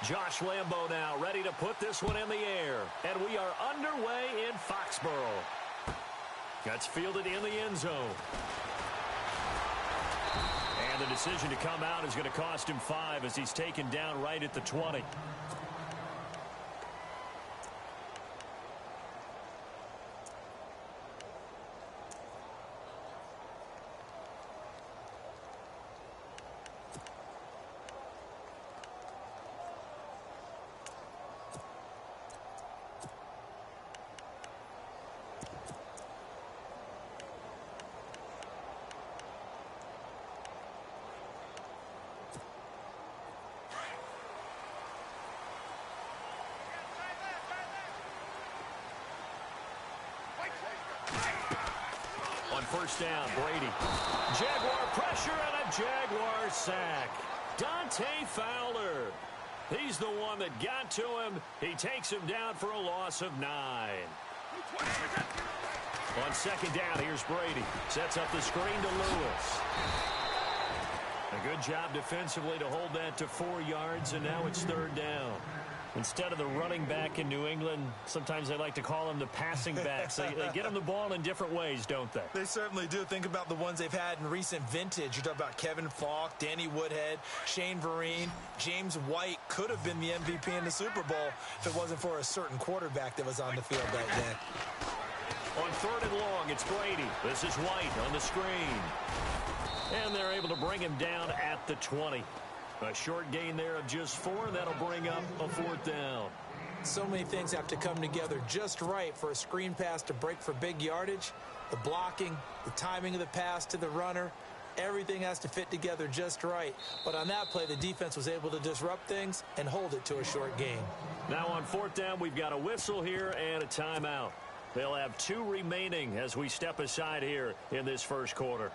Josh Lambo now ready to put this one in the air. And we are underway in Foxborough. That's fielded in the end zone. And the decision to come out is going to cost him 5 as he's taken down right at the 20. First down, Brady. Jaguar pressure and a Jaguar sack. Dante Fowler. He's the one that got to him. He takes him down for a loss of 9. On second down, here's Brady. Sets up the screen to Lewis. A good job defensively to hold that to 4 yards, and now it's third down. Instead of the running back in New England, sometimes they like to call them the passing backs. They get them the ball in different ways, don't they? They certainly do. Think about the ones they've had in recent vintage. You're talking about Kevin Falk, Danny Woodhead, Shane Vereen, James White could have been the MVP in the Super Bowl if it wasn't for a certain quarterback that was on the field that day. On third and long, it's Brady. This is White on the screen. And they're able to bring him down at the 20. A short gain there of just 4, and that'll bring up a 4th down. So many things have to come together just right for a screen pass to break for big yardage. The blocking, the timing of the pass to the runner, everything has to fit together just right. But on that play, the defense was able to disrupt things and hold it to a short gain. Now on 4th down, we've got a whistle here and a timeout. They'll have 2 remaining as we step aside here in this first quarter.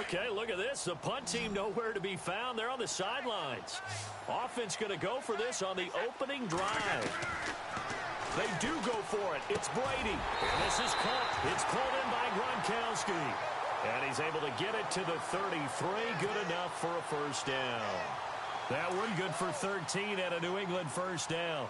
Okay, look at this. The punt team nowhere to be found. They're on the sidelines. Offense going to go for this on the opening drive. They do go for it. It's Brady. And this is caught. It's pulled in by Gronkowski. And he's able to get it to the 33. Good enough for a first down. That one good for 13 at a New England first down.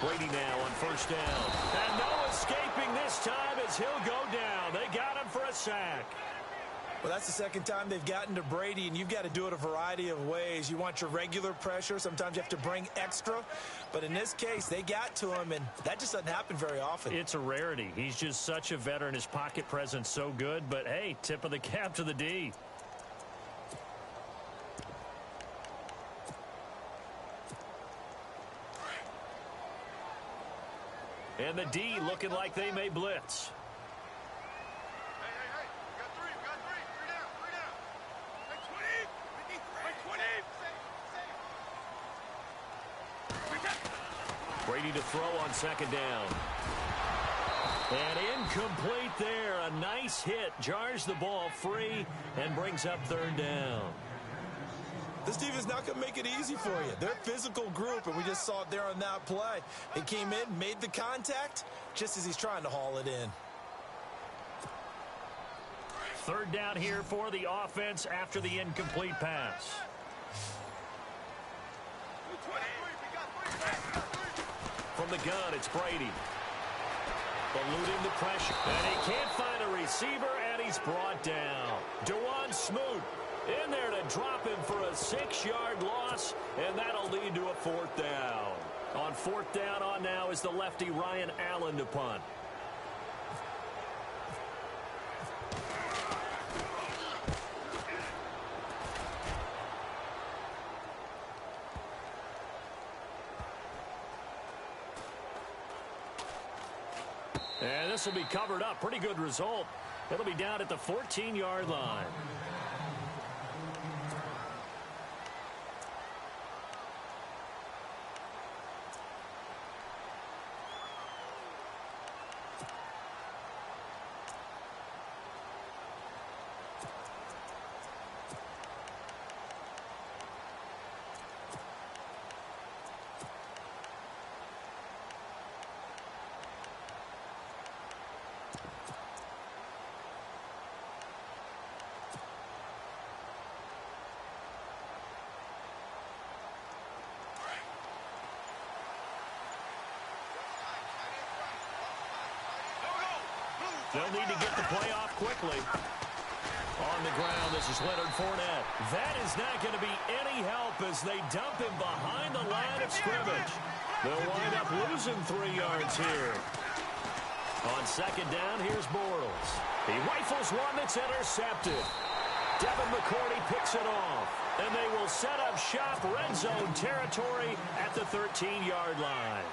Brady now on first down. And no escaping this time as he'll go down. They got him for a sack. Well, that's the second time they've gotten to Brady, and you've got to do it a variety of ways. You want your regular pressure. Sometimes you have to bring extra. But in this case, they got to him, and that just doesn't happen very often. It's a rarity. He's just such a veteran. His pocket presence so good. But, hey, tip of the cap to the D. And the D looking like they may blitz. Hey, we got three down. Hey, 20. Brady to throw on second down. And incomplete there. A nice hit. Jars the ball free and brings up third down. This defense not going to make it easy for you. They're a physical group, and we just saw it there on that play. He came in, made the contact, just as he's trying to haul it in. Third down here for the offense after the incomplete pass. From the gun, it's Brady. Eluding the pressure. And he can't find a receiver, and he's brought down. Dewan Smoot in there to drop him for a 6-yard loss, and that'll lead to a 4th down. On 4th down on now is the lefty Ryan Allen to punt. And this will be covered up. Pretty good result. It'll be down at the 14-yard line. They'll need to get the play off quickly. On the ground, this is Leonard Fournette. That is not going to be any help as they dump him behind the line of scrimmage. They'll wind up losing 3 yards here. On second down, here's Bortles. He rifles one that's intercepted. Devin McCourty picks it off. And they will set up shop red zone territory at the 13-yard line.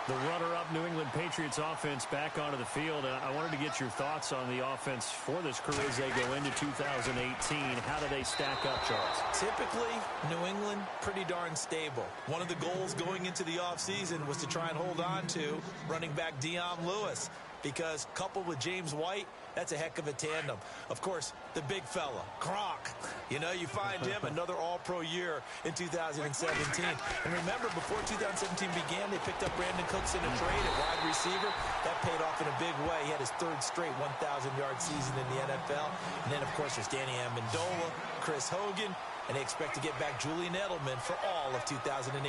The runner-up New England Patriots offense back onto the field. I wanted to get your thoughts on the offense for this crew as they go into 2018. How do they stack up, Charles? Typically, New England, pretty darn stable. One of the goals going into the offseason was to try and hold on to running back Dion Lewis, because coupled with James White, that's a heck of a tandem. Of course, the big fella, Gronk. You know, you find him another all-pro year in 2017. And remember, before 2017 began, they picked up Brandon Cooks in a trade at wide receiver. That paid off in a big way. He had his 3rd straight 1,000-yard season in the NFL. And then, of course, there's Danny Amendola, Chris Hogan, and they expect to get back Julian Edelman for all of 2018,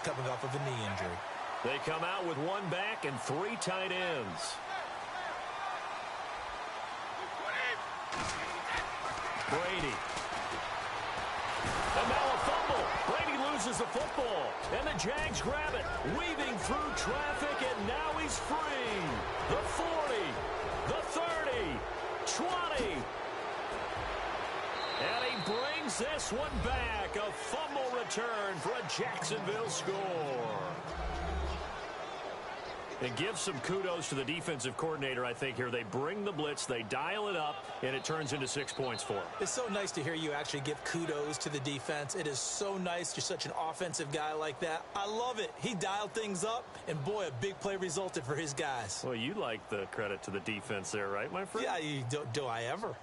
coming off of a knee injury. They come out with 1 back and 3 tight ends. Brady. And now a fumble. Brady loses the football. And the Jags grab it. Weaving through traffic, and now he's free. The 40. The 30. 20. And he brings this one back. A fumble return for a Jacksonville score. And give some kudos to the defensive coordinator, I think, here. They bring the blitz, they dial it up, and it turns into 6 points for them. It's so nice to hear you actually give kudos to the defense. It is so nice. You're such an offensive guy like that. I love it. He dialed things up, and boy, a big play resulted for his guys. Well, you like the credit to the defense there, right, my friend? Yeah, do I ever?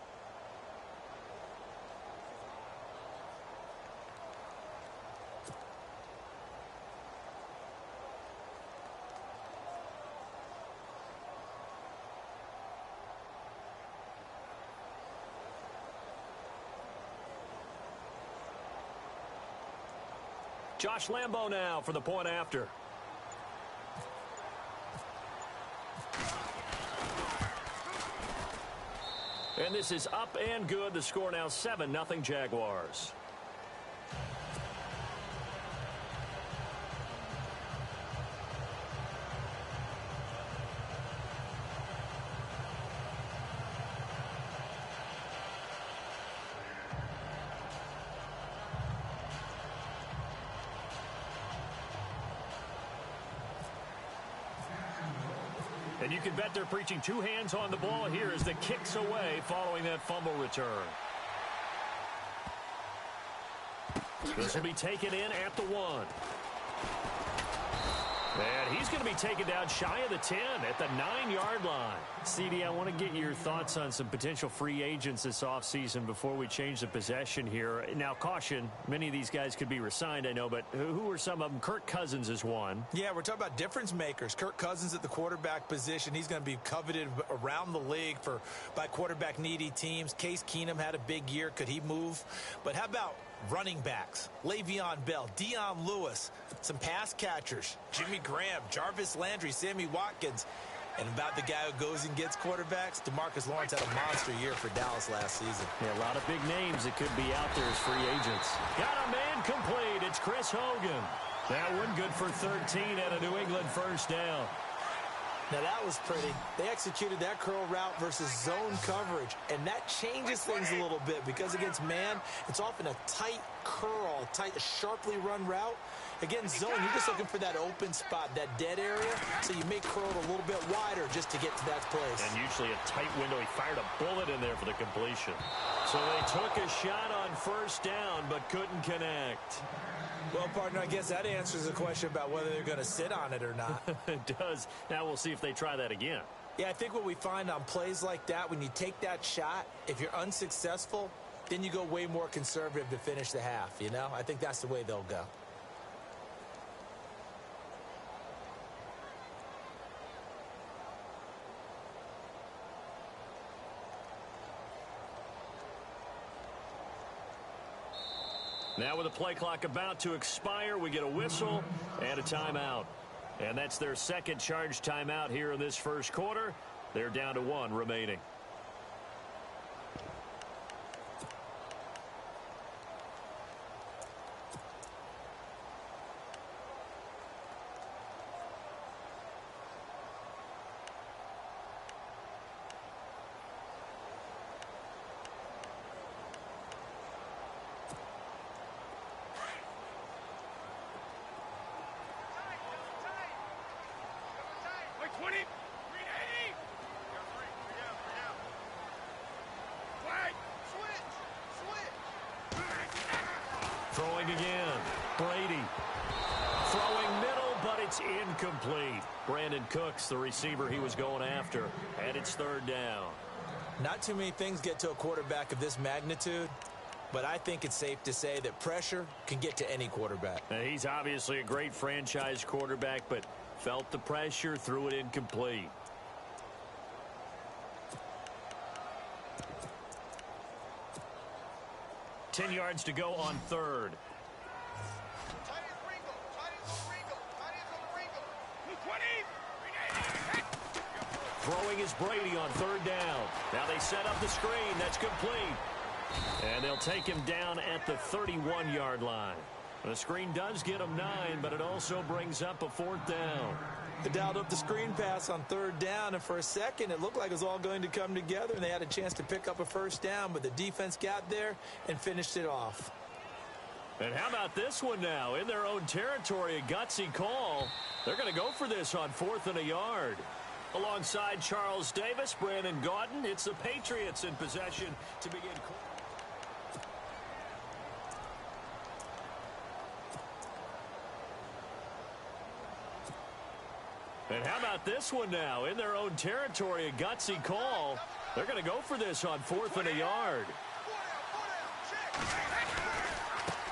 Josh Lambo now for the point after. And this is up and good. The score now 7-0 Jaguars. And you can bet they're preaching 2 hands on the ball here as the kick's away following that fumble return. This will be taken in at the 1. And he's going to be taken down shy of the 10 at the 9-yard line. CD, I want to get your thoughts on some potential free agents this offseason before we change the possession here. Now, caution, many of these guys could be re-signed, I know, but who are some of them? Kirk Cousins is one. Yeah, we're talking about difference makers. Kirk Cousins at the quarterback position. He's going to be coveted around the league by quarterback-needy teams. Case Keenum had a big year. Could he move? But how about running backs? Le'Veon Bell, Dion Lewis, some pass catchers, Jimmy Graham, Jarvis Landry, Sammy Watkins. And about the guy who goes and gets quarterbacks, DeMarcus Lawrence had a monster year for Dallas last season. Yeah, a lot of big names that could be out there as free agents. Got a man complete. It's Chris Hogan. That one good for 13 at a New England first down. Now, that was pretty. They executed that curl route versus zone coverage, and that changes things a little bit because against man, it's often a tight curl, sharply run route. Against zone, you're just looking for that open spot, that dead area, so you may curl it a little bit wider just to get to that place. And usually a tight window. He fired a bullet in there for the completion. So they took a shot on first down but couldn't connect. Well, partner, I guess that answers the question about whether they're going to sit on it or not. It does. Now we'll see if they try that again. Yeah, I think what we find on plays like that, when you take that shot, if you're unsuccessful, then you go way more conservative to finish the half, you know? I think that's the way they'll go. Now with the play clock about to expire, we get a whistle and a timeout. And that's their second charge timeout here in this first quarter. They're down to 1 remaining. Wait, 20. 380. Got three. Three down. Three down. Flag. Switch. Switch. Throwing again. Brady. Throwing middle, but it's incomplete. Brandon Cooks, the receiver he was going after. And it's 3rd down. Not too many things get to a quarterback of this magnitude, but I think it's safe to say that pressure can get to any quarterback. Now, he's obviously a great franchise quarterback, but felt the pressure, threw it incomplete. Ten yards to go on 3rd. Tight ends wrinkle. Tight ends on wrinkle. Tight ends on wrinkle. 220. 380. Throwing is Brady on 3rd down. Now they set up the screen. That's complete. And they'll take him down at the 31-yard line. The screen does get him 9, but it also brings up a 4th down. They dialed up the screen pass on 3rd down, and for a second, it looked like it was all going to come together, and they had a chance to pick up a 1st down, but the defense got there and finished it off. And how about this one now? In their own territory, a gutsy call. They're going to go for this on 4th and a yard. Alongside Charles Davis, Brandon Gaudin, it's the Patriots in possession to begin. And how about this one now? In their own territory, a gutsy call. They're going to go for this on 4th and a yard.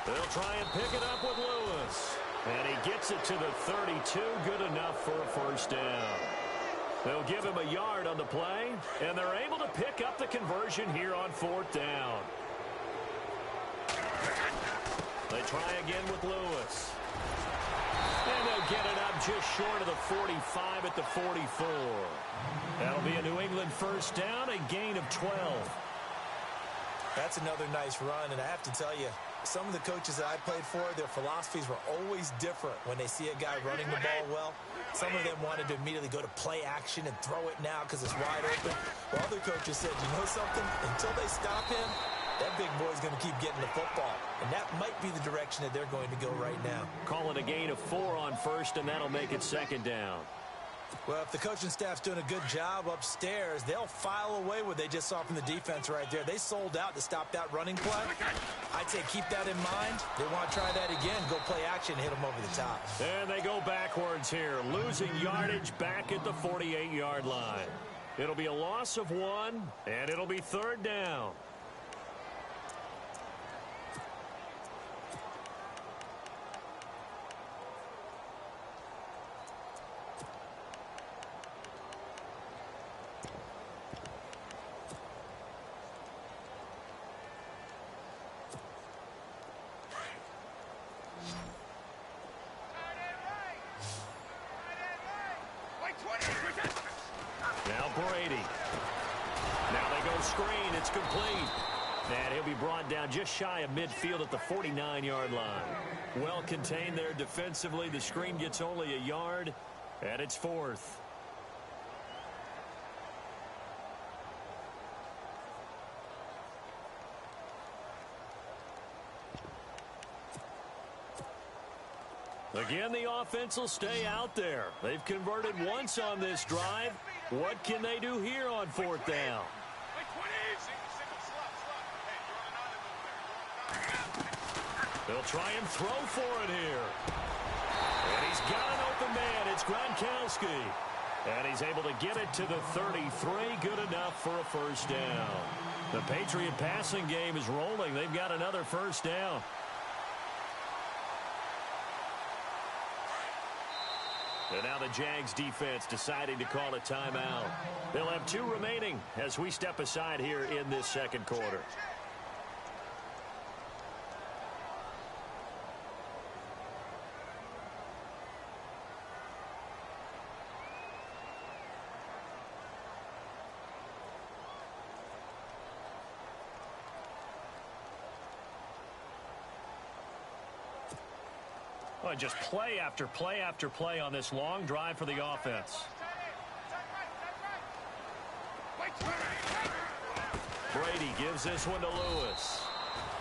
They'll try and pick it up with Lewis. And he gets it to the 32. Good enough for a 1st down. They'll give him a yard on the play, and they're able to pick up the conversion here on 4th down. They try again with Lewis. And they'll get it up just short of the 45 at the 44. That'll be a New England 1st down, a gain of 12. That's another nice run, and I have to tell you, some of the coaches that I played for, their philosophies were always different when they see a guy running the ball well. Some of them wanted to immediately go to play action and throw it now because it's wide open. While other coaches said, you know something? Until they stop him, that big boy's going to keep getting the football. And that might be the direction that they're going to go right now. Call it a gain of 4 on 1st, and that'll make it 2nd down. Well, if the coaching staff's doing a good job upstairs, they'll file away what they just saw from the defense right there. They sold out to stop that running play. I'd say keep that in mind. They want to try that again, go play action, hit them over the top. And they go backwards here, losing yardage back at the 48-yard line. It'll be a loss of 1, and it'll be 3rd down. Now Brady. Now they go screen. It's complete. And he'll be brought down just shy of midfield at the 49-yard line. Well contained there defensively. The screen gets only a yard, and it's 4th. Again, the offense will stay out there. They've converted once on this drive. What can they do here on 4th down? They'll try and throw for it here. And he's got an open man. It's Gronkowski. And he's able to get it to the 33. Good enough for a 1st down. The Patriot passing game is rolling. They've got another 1st down. And now the Jags defense deciding to call a timeout. They'll have 2 remaining as we step aside here in this 2nd quarter. Oh, just play after play after play on this long drive for the offense. Brady gives this one to Lewis.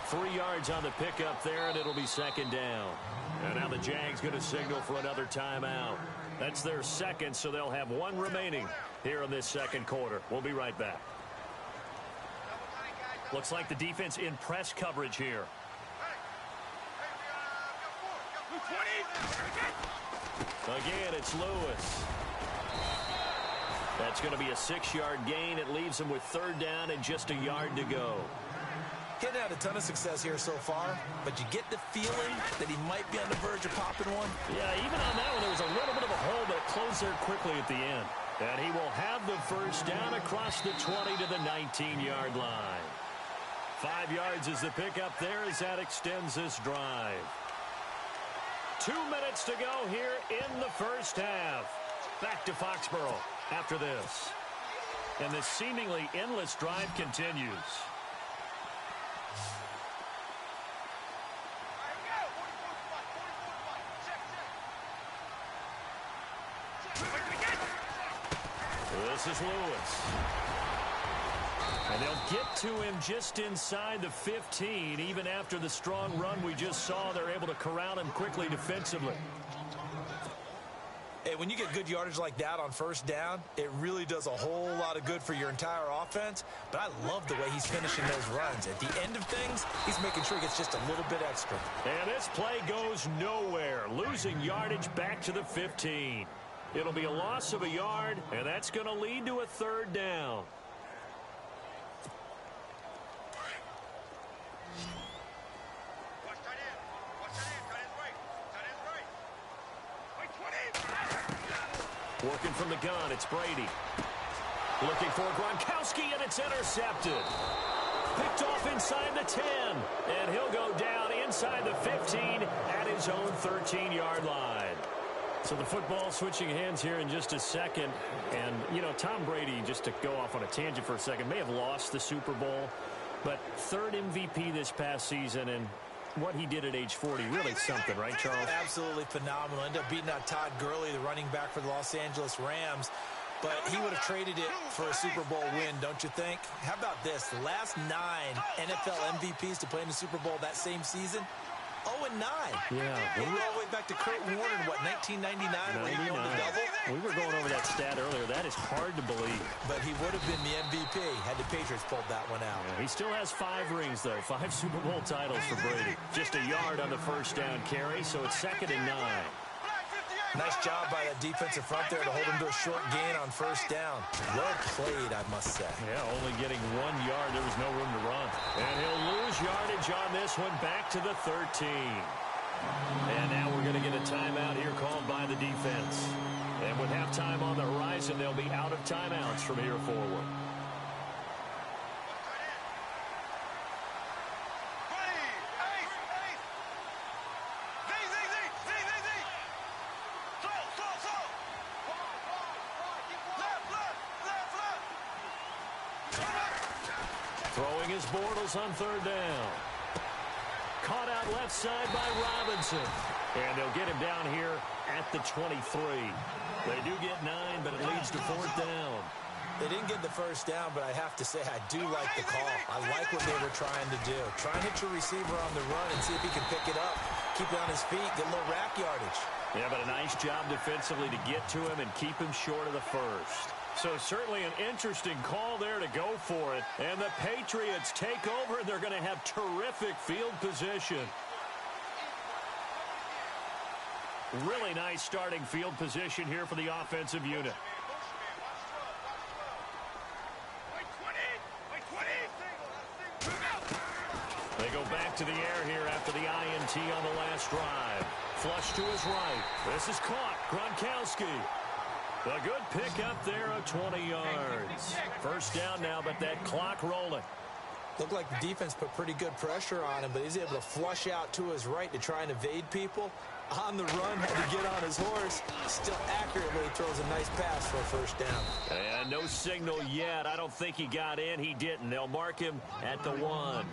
3 yards on the pickup there, and it'll be second down. And now the Jags going to signal for another timeout. That's their second, so they'll have one remaining here in this second quarter. We'll be right back. Looks like the defense in press coverage here. Again, it's Lewis. That's going to be a 6-yard gain. It leaves him with third down and just a yard to go. Getting out a ton of success here so far, but you get the feeling that he might be on the verge of popping one. Yeah, even on that one, there was a little bit of a hole, but it closed there quickly at the end. And he will have the first down across the 20 to the 19-yard line. 5 yards is the pickup there as that extends this drive. 2 minutes to go here in the first half. Back to Foxborough after this. And this seemingly endless drive continues. This is Lewis. And they'll get to him just inside the 15. Even after the strong run we just saw, they're able to corral him quickly defensively. Hey, when you get good yardage like that on first down, it really does a whole lot of good for your entire offense. But I love the way he's finishing those runs. At the end of things, he's making sure he gets just a little bit extra. And this play goes nowhere. Losing yardage back to the 15. It'll be a loss of a yard, and that's going to lead to a third down. Working from the gun, it's Brady. Looking for Gronkowski, and it's intercepted. Picked off inside the 10, and he'll go down inside the 15 at his own 13-yard line. So the football switching hands here in just a second. And, you know, Tom Brady, just to go off on a tangent for a second, may have lost the Super Bowl, but third MVP this past season, and what he did at age 40, really something, right, Charles? Absolutely phenomenal. Ended up beating out Todd Gurley, the running back for the Los Angeles Rams. But he would have traded it for a Super Bowl win, don't you think? How about this? The last 9 NFL MVPs to play in the Super Bowl that same season, 0-9. Yeah. We were all the way back to Kurt Warner in, what, 1999 when he won the double? We were going over that stat earlier. That is hard to believe. But he would have been the MVP had the Patriots pulled that one out. Yeah, he still has 5 rings, though. 5 Super Bowl titles for Brady. Just a yard on the first down carry, so it's 2nd and 9. Nice job by that defensive front there to hold him to a short gain on first down. Well played, I must say. Yeah, only getting 1 yard. There was no room to run. And he'll lose yardage on this one back to the 13. And now we're going to get a timeout here called by the defense. And with halftime on the horizon, they'll be out of timeouts from here forward. Throwing his Bortles on third down. Caught out left side by Robinson. And they'll get him down here at the 23. They do get 9, but it leads to 4th down. They didn't get the first down, but I have to say I do like the call. I like what they were trying to do. Try and hit your receiver on the run and see if he can pick it up. Keep it on his feet, get a little rack yardage. Yeah, but a nice job defensively to get to him and keep him short of the first. So certainly an interesting call there to go for it. And the Patriots take over, and they're going to have terrific field position. Really nice starting field position here for the offensive unit. They go back to the air here after the INT on the last drive. Flush to his right. This is caught. Gronkowski. A good pick up there of 20 yards. First down now, but that clock rolling. Looked like the defense put pretty good pressure on him, but he's able to flush out to his right to try and evade people. On the run, had to get on his horse. Still accurately throws a nice pass for a first down. And no signal yet. I don't think he got in. He didn't. They'll mark him at the 1.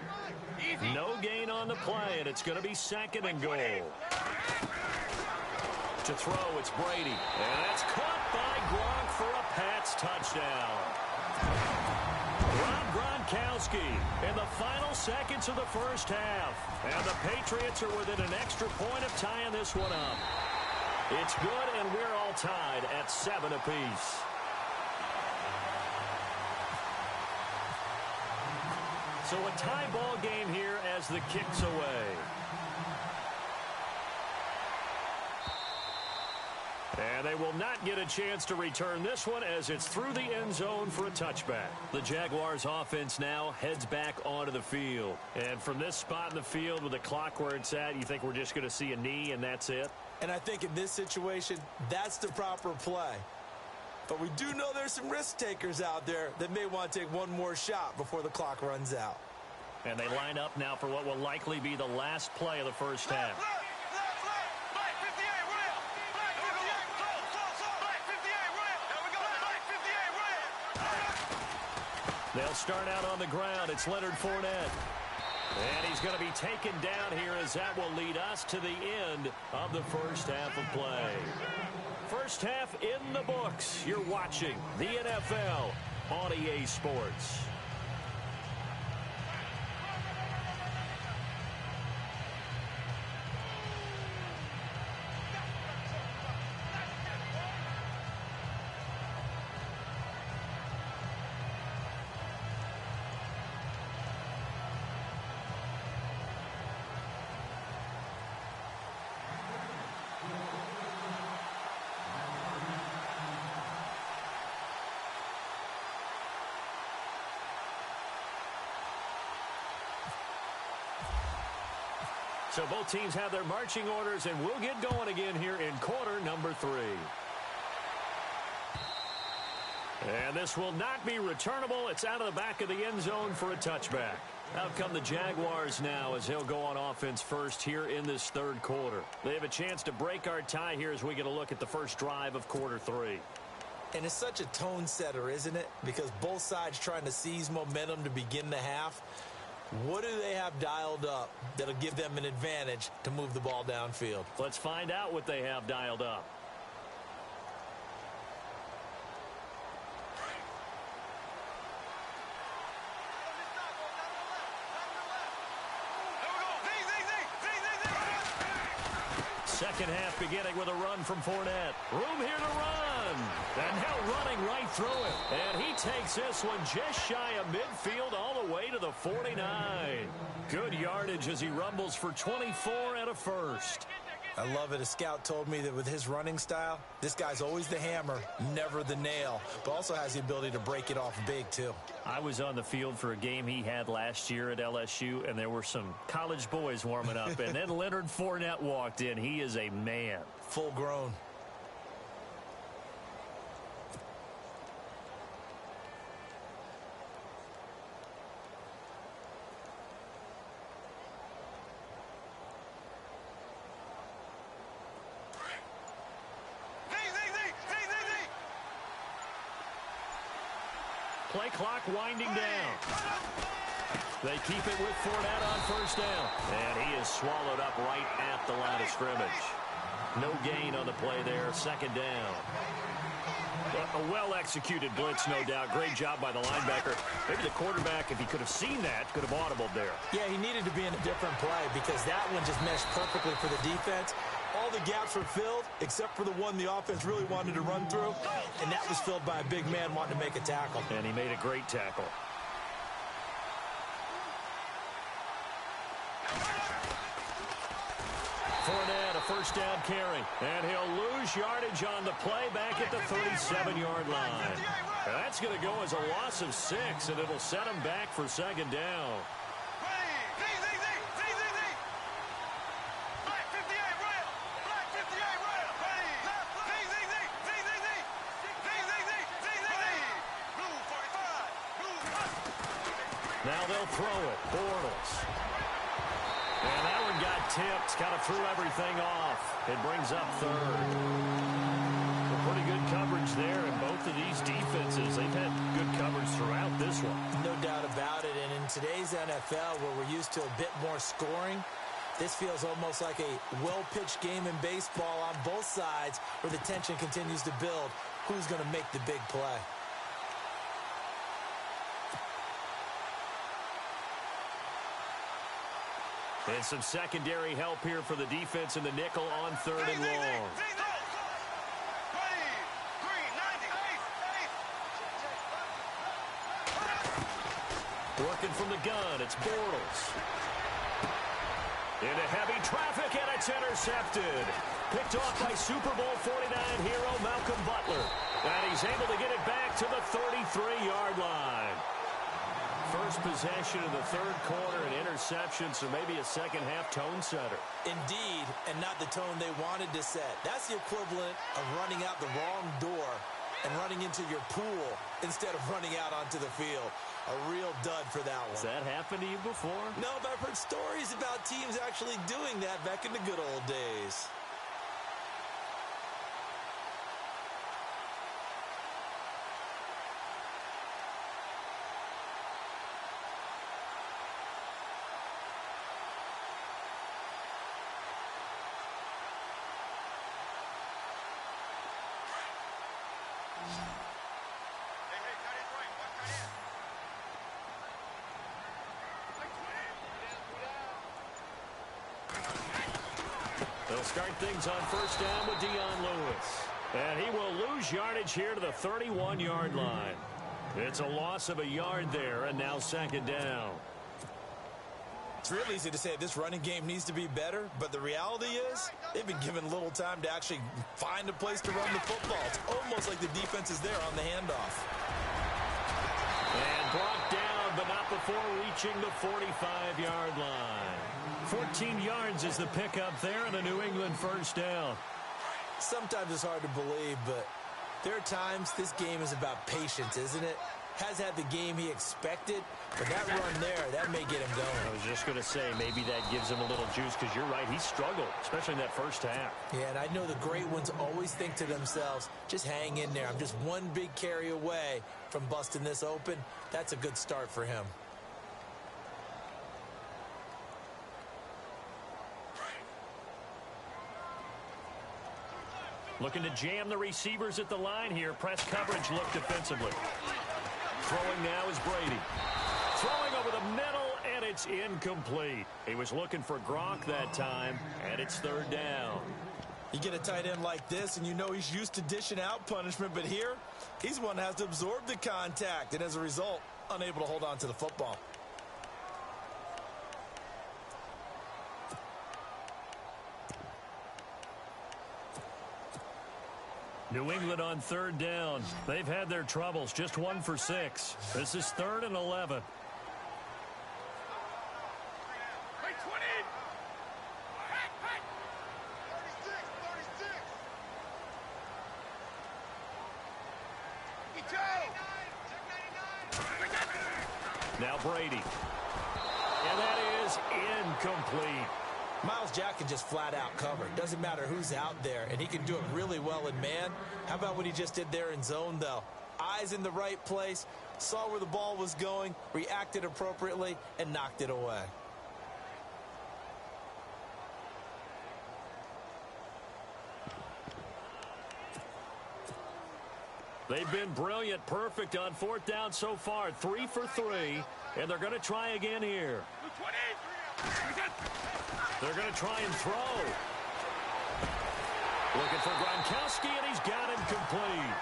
No gain on the play, and it's going to be 2nd and goal. To throw, it's Brady. And that's caught by Gronk for a Pats touchdown. Rob Gronkowski in the final seconds of the first half. And the Patriots are within an extra point of tying this one up. It's good, and we're all tied at 7 apiece. So a tie ball game here as the kick's away. And they will not get a chance to return this one as it's through the end zone for a touchback. The Jaguars offense now heads back onto the field. And from this spot in the field with the clock where it's at, you think we're just going to see a knee and that's it? And I think in this situation, that's the proper play. But we do know there's some risk takers out there that may want to take one more shot before the clock runs out. And they line up now for what will likely be the last play of the first half. They'll start out on the ground. It's Leonard Fournette. And he's going to be taken down here as that will lead us to the end of the first half of play. First half in the books. You're watching the NFL on EA Sports. So both teams have their marching orders, and we'll get going again here in quarter number 3. And this will not be returnable. It's out of the back of the end zone for a touchback. Out come the Jaguars now as they'll go on offense first here in this third quarter. They have a chance to break our tie here as we get a look at the first drive of quarter 3. And it's such a tone setter, isn't it? Because both sides trying to seize momentum to begin the half. What do they have dialed up that'll give them an advantage to move the ball downfield? Let's find out what they have dialed up. Second half beginning with a run from Fournette. Room here to run. And now running right through it. And he takes this one just shy of midfield all the way to the 49. Good yardage as he rumbles for 24 and a first. I love it. A scout told me that with his running style, this guy's always the hammer, never the nail, but also has the ability to break it off big, too. I was on the field for a game he had last year at LSU, and there were some college boys warming up, and then Leonard Fournette walked in. He is a man. Full grown. Play clock winding down. They keep it with Fournette on first down. And he is swallowed up right at the line of scrimmage. No gain on the play there. Second down. A well-executed blitz, no doubt. Great job by the linebacker. Maybe the quarterback, if he could have seen that, could have audibled there. Yeah, he needed to be in a different play because that one just meshed perfectly for the defense. All the gaps were filled except for the one the offense really wanted to run through, and that was filled by a big man wanting to make a tackle. And he made a great tackle. Fournette, a first down carry, and he'll lose yardage on the play back at the 37-yard line. And that's going to go as a loss of 6, and it'll set him back for second down. Now they'll throw it. Bortles. And that one got tipped. Kind of threw everything off. It brings up third. Well, pretty good coverage there. And both of these defenses, they've had good coverage throughout this one. No doubt about it. And in today's NFL, where we're used to a bit more scoring, This feels almost like a well-pitched game in baseball on both sides where the tension continues to build. Who's going to make the big play? And some secondary help here for the defense in the nickel on 3rd and long. Working from the gun, it's Bortles. Into heavy traffic, and it's intercepted. Picked off by Super Bowl 49 hero Malcolm Butler. And he's able to get it back to the 33-yard line. First possession of the 3rd quarter, an interception, so maybe a second-half tone setter. Indeed, and not the tone they wanted to set. That's the equivalent of running out the wrong door and running into your pool instead of running out onto the field. A real dud for that one. Has that happened to you before? No, but I've heard stories about teams actually doing that back in the good old days. They'll start things on 1st down with Dion Lewis. And he will lose yardage here to the 31-yard line. It's a loss of a yard there, and now 2nd down. It's real easy to say this running game needs to be better, but the reality is they've been given little time to actually find a place to run the football. It's almost like the defense is there on the handoff. And brought down, but not before reaching the 45-yard line. 14 yards is the pickup there, and a New England 1st down. Sometimes it's hard to believe, but there are times this game is about patience, isn't it? Has had the game he expected, but that run there, that may get him going. I was just going to say, maybe that gives him a little juice, because you're right, he struggled, especially in that 1st half. Yeah, and I know the great ones always think to themselves, just hang in there. I'm just one big carry away from busting this open. That's a good start for him. Looking to jam the receivers at the line here. Press coverage look defensively. Throwing now is Brady. Throwing over the middle, and it's incomplete. He was looking for Gronk that time, and it's 3rd down. You get a tight end like this, and you know he's used to dishing out punishment, but here, he's one that has to absorb the contact, and as a result, unable to hold on to the football. New England on 3rd down. They've had their troubles. Just 1 for 6. This is 3rd and 11. Hey, 20! Hey! 36! Now Brady. And that is incomplete. Myles Jack can just flat out cover. Doesn't matter who's out there, and he can do it really well in man. How about what he just did there in zone, though? Eyes in the right place, saw where the ball was going, reacted appropriately, and knocked it away. They've been brilliant, perfect on 4th down so far. 3 for 3, and they're going to try again here. 20! They're going to try and throw. Looking for Gronkowski, and he's got him complete.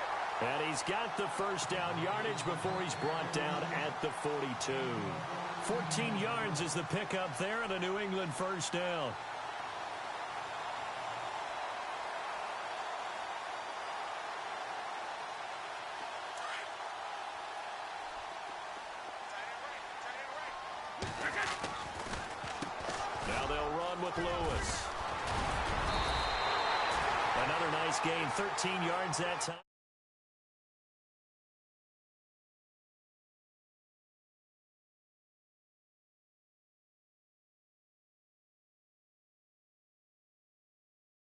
And he's got the 1st down yardage before he's brought down at the 42. 14 yards is the pickup there, and a New England 1st down. Now they'll run with Lewis. Another nice gain, 13 yards that time.